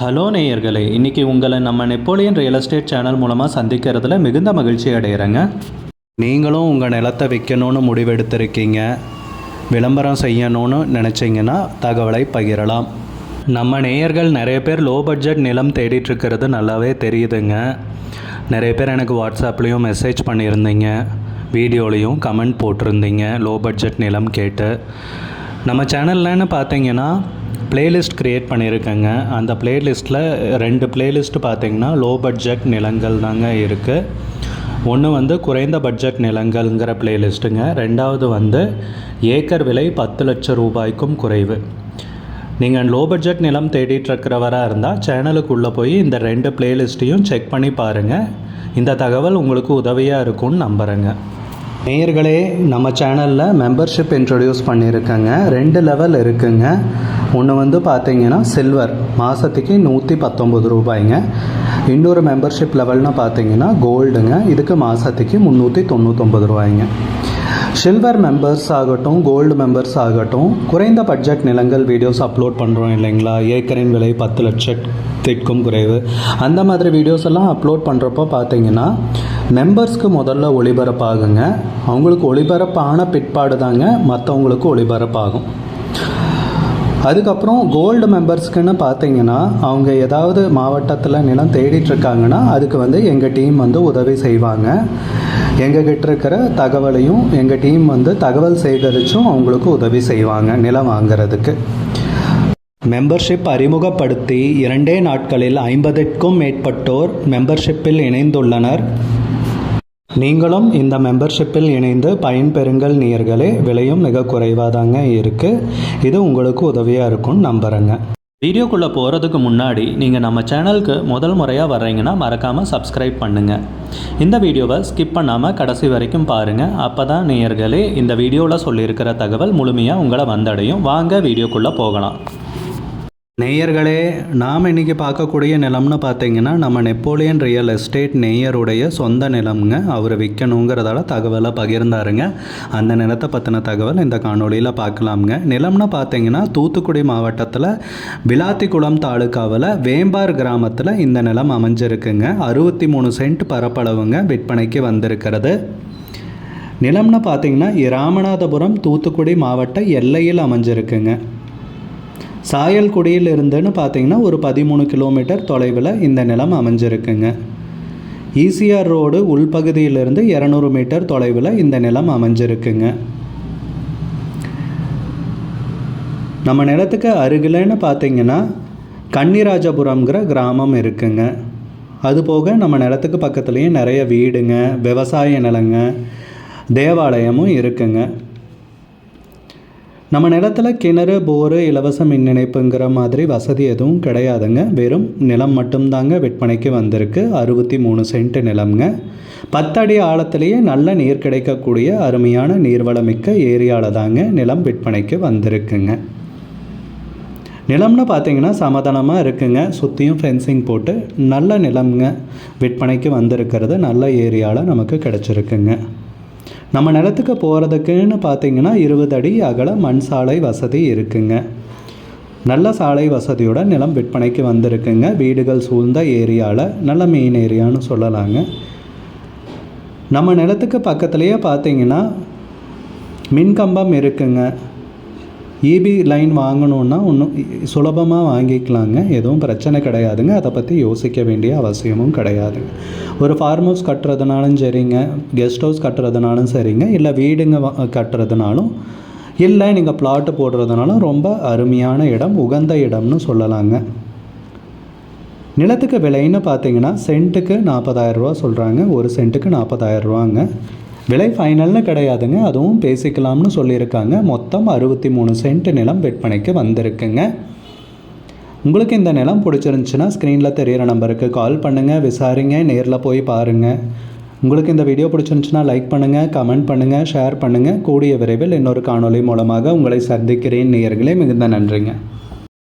Hello நேயர்களே, இன்றைக்கி உங்களை நம்ம நெப்போலியன் ரியல் எஸ்டேட் சேனல் மூலமாக சந்திக்கிறதுல மிகுந்த மகிழ்ச்சி அடைகிறேங்க. நீங்களும் உங்கள் நிலத்தை விற்கணும்னு முடிவெடுத்திருக்கீங்க, விளம்பரம் செய்யணும்னு நினச்சிங்கன்னா தகவலை பகிரலாம். நம்ம நேயர்கள் நிறைய பேர் லோ பட்ஜெட் நிலம் தேடிட்டுருக்கிறது நல்லாவே தெரியுதுங்க. நிறைய பேர் எனக்கு வாட்ஸ்அப்லேயும் மெசேஜ் பண்ணியிருந்தீங்க, வீடியோலையும் கமெண்ட் போட்டிருந்தீங்க லோ பட்ஜெட் நிலம் கேட்டு. நம்ம சேனல்லன்னு பார்த்தீங்கன்னா பிளேலிஸ்ட் க்ரியேட் பண்ணியிருக்கேங்க. அந்த பிளேலிஸ்ட்டில் 2 பிளேலிஸ்ட்டு பார்த்திங்கன்னா லோ பட்ஜெட் நிலங்கள் தாங்க இருக்குது. ஒன்று குறைந்த பட்ஜெட் நிலங்கள்ங்கிற பிளேலிஸ்ட்டுங்க. ரெண்டாவது ஏக்கர் விலை 10 லட்சம் ரூபாய்க்கும் குறைவு. நீங்கள் லோ பட்ஜெட் நிலம் தேடிட்டுருக்கிறவராக இருந்தால் சேனலுக்குள்ளே போய் இந்த 2 பிளேலிஸ்ட்டையும் செக் பண்ணி பாருங்கள். இந்த தகவல் உங்களுக்கு உதவியாக இருக்கும்னு நம்புகிறேங்க. நேயர்களே, நம்ம சேனலில் மெம்பர்ஷிப் இன்ட்ரடியூஸ் பண்ணியிருக்கேங்க. 2 லெவல் இருக்குங்க. ஒன்று பார்த்தீங்கன்னா சில்வர், மாதத்துக்கு 119 ரூபாய்ங்க. இன்னொரு மெம்பர்ஷிப் லெவல்னு பார்த்தீங்கன்னா கோல்டுங்க, இதுக்கு மாதத்துக்கு 399 ரூபாய்ங்க. சில்வர் மெம்பர்ஸ் ஆகட்டும், கோல்டு மெம்பர்ஸ் ஆகட்டும், குறைந்த பட்ஜெட் நிலங்கள் வீடியோஸ் அப்லோட் பண்ணுறோம் இல்லைங்களா, ஏக்கரின் விலை 10 லட்சத்திற்கும் குறைவு, அந்த மாதிரி வீடியோஸ் எல்லாம் அப்லோட் பண்ணுறப்போ பார்த்தீங்கன்னா மெம்பர்ஸ்க்கு முதல்ல ஒளிபரப்பாகுங்க. அவங்களுக்கு ஒளிபரப்பான பிற்பாடு தாங்க மற்றவங்களுக்கு ஒளிபரப்பாகும். அதுக்கப்புறம் கோல்டு மெம்பர்ஸ்க்குன்னு பார்த்தீங்கன்னா அவங்க ஏதாவது மாவட்டத்தில் நிலம் தேடிட்டுருக்காங்கன்னா அதுக்கு எங்கள் டீம் உதவி செய்வாங்க. எங்ககிட்ட இருக்கிற தகவலையும் எங்கள் டீம் தகவல் சேகரித்தும் அவங்களுக்கு உதவி செய்வாங்க நிலம் வாங்கிறதுக்கு. மெம்பர்ஷிப் அறிமுகப்படுத்தி 2 நாட்களில் 50க்கும் மேற்பட்டோர் மெம்பர்ஷிப்பில் இணைந்துள்ளனர். நீங்களும் இந்த மெம்பர்ஷிப்பில் இணைந்து பயன்பெறுங்கள் நேயர்களே. விலையும் மிக குறைவாக தாங்க இருக்குது. இது உங்களுக்கு உதவியாக இருக்கும்னு நம்புகிறேங்க. வீடியோக்குள்ளே போகிறதுக்கு முன்னாடி நீங்கள் நம்ம சேனலுக்கு முதல் முறையாக வர்றீங்கன்னா மறக்காமல் சப்ஸ்கிரைப் பண்ணுங்கள். இந்த வீடியோவை ஸ்கிப் பண்ணாமல் கடைசி வரைக்கும் பாருங்கள். அப்போ தான் நேயர்களே இந்த வீடியோவில் சொல்லியிருக்கிற தகவல் முழுமையாக உங்களை வந்தடையும். வாங்க வீடியோக்குள்ளே போகலாம். நேயர்களே, நாம் இன்றைக்கி பார்க்கக்கூடிய நிலம்னு பார்த்தீங்கன்னா நம்ம நெப்போலியன் ரியல் எஸ்டேட் நேயருடைய சொந்த நிலம்ங்க. அவர் விற்கணுங்கிறதால தகவலை பகிர்ந்தாருங்க. அந்த நிலத்தை பற்றின தகவல் இந்த காணொலியில் பார்க்கலாமுங்க. நிலம்னு பார்த்தீங்கன்னா தூத்துக்குடி மாவட்டத்தில் விளாத்திக்குளம் தாலுக்காவில் வேம்பார் கிராமத்தில் இந்த நிலம் அமைஞ்சிருக்குங்க. 63 சென்ட் பரப்பளவுங்க விற்பனைக்கு வந்திருக்கிறது. நிலம்னு பார்த்தீங்கன்னா ராமநாதபுரம் தூத்துக்குடி மாவட்ட எல்லையில் அமைஞ்சிருக்குங்க. சாயல்குடியில் இருந்துன்னு பார்த்தீங்கன்னா ஒரு 13 கிலோமீட்டர் தொலைவில் இந்த நிலம் அமைஞ்சிருக்குங்க. ஈசிஆர் ரோடு உள்பகுதியிலிருந்து 200 மீட்டர் தொலைவில் இந்த நிலம் அமைஞ்சிருக்குங்க. நம்ம நிலத்துக்கு அருகிலன்னு பார்த்தீங்கன்னா கன்னிராஜபுரம்ங்கிற கிராமம் இருக்குங்க. அதுபோக நம்ம நிலத்துக்கு பக்கத்துலேயே நிறைய வீடுங்க, விவசாய நிலங்க, தேவாலயமும் இருக்குங்க. நம்ம நிலத்தில் கிணறு, போரு, இலவச மின் இணைப்புங்கிற மாதிரி வசதி எதுவும் கிடையாதுங்க. வெறும் நிலம் மட்டும்தாங்க விற்பனைக்கு வந்திருக்கு. 63 சென்ட் நிலம்ங்க. 10 அடி ஆழத்திலேயே நல்ல நீர் கிடைக்கக்கூடிய அருமையான நீர்வளமிக்க ஏரியாவில் தாங்க நிலம் விற்பனைக்கு வந்திருக்குங்க. நிலம்னு பார்த்தீங்கன்னா சமதளமாக இருக்குங்க. சுற்றியும் ஃபென்சிங் போட்டு நல்ல நிலம்ங்க விற்பனைக்கு வந்திருக்கிறது. நல்ல ஏரியாவில் நமக்கு கிடச்சிருக்குங்க. நம்ம நிலத்துக்கு போகிறதுக்குன்னு பார்த்தீங்கன்னா 20 அடி அகல மண் சாலை வசதி இருக்குங்க. நல்ல சாலை வசதியோட நிலம் விற்பனைக்கு வந்திருக்குங்க. வீடுகள் சூழ்ந்த ஏரியாவில் நல்ல மெயின் ஏரியான்னு சொல்லலாங்க. நம்ம நிலத்துக்கு பக்கத்துலேயே பார்த்தீங்கன்னா மின்கம்பம் இருக்குங்க. இபி லைன் வாங்கணுன்னா இன்னும் சுலபமாக வாங்கிக்கலாங்க. எதுவும் பிரச்சனை கிடையாதுங்க. அதை பற்றி யோசிக்க வேண்டிய அவசியமும் கிடையாதுங்க. ஒரு ஃபார்ம் ஹவுஸ் கட்டுறதுனாலும் சரிங்க, கெஸ்ட் ஹவுஸ் கட்டுறதுனாலும் சரிங்க, இல்லை வீடுங்க கட்டுறதுனாலும், இல்லை நீங்கள் பிளாட்டு போடுறதுனாலும் ரொம்ப அருமையான இடம், உகந்த இடம்னு சொல்லலாங்க. நிலத்துக்கு விலைன்னு பார்த்தீங்கன்னா சென்ட்டுக்கு 40,000 ரூபா சொல்கிறாங்க. ஒரு சென்ட்டுக்கு 40,000 ரூபாங்க. விலை ஃபைனல்னு கிடையாதுங்க, அதுவும் பேசிக்கலாம்னு சொல்லியிருக்காங்க. மொத்தம் 63 சென்ட் நிலம் விற்பனைக்கு வந்திருக்குங்க. உங்களுக்கு இந்த நிலம் பிடிச்சிருந்துச்சுன்னா ஸ்க்ரீனில் தெரிகிற நம்பருக்கு கால் பண்ணுங்கள், விசாரிங்க, நேரில் போய் பாருங்கள். உங்களுக்கு இந்த வீடியோ பிடிச்சிருந்துச்சுன்னா லைக் பண்ணுங்கள், கமெண்ட் பண்ணுங்கள், ஷேர் பண்ணுங்கள். கூடிய விரைவில் இன்னொரு காணொளி மூலமாக உங்களை சந்திக்கிறேன் நேயர்களே. மிகுந்த நன்றிங்க.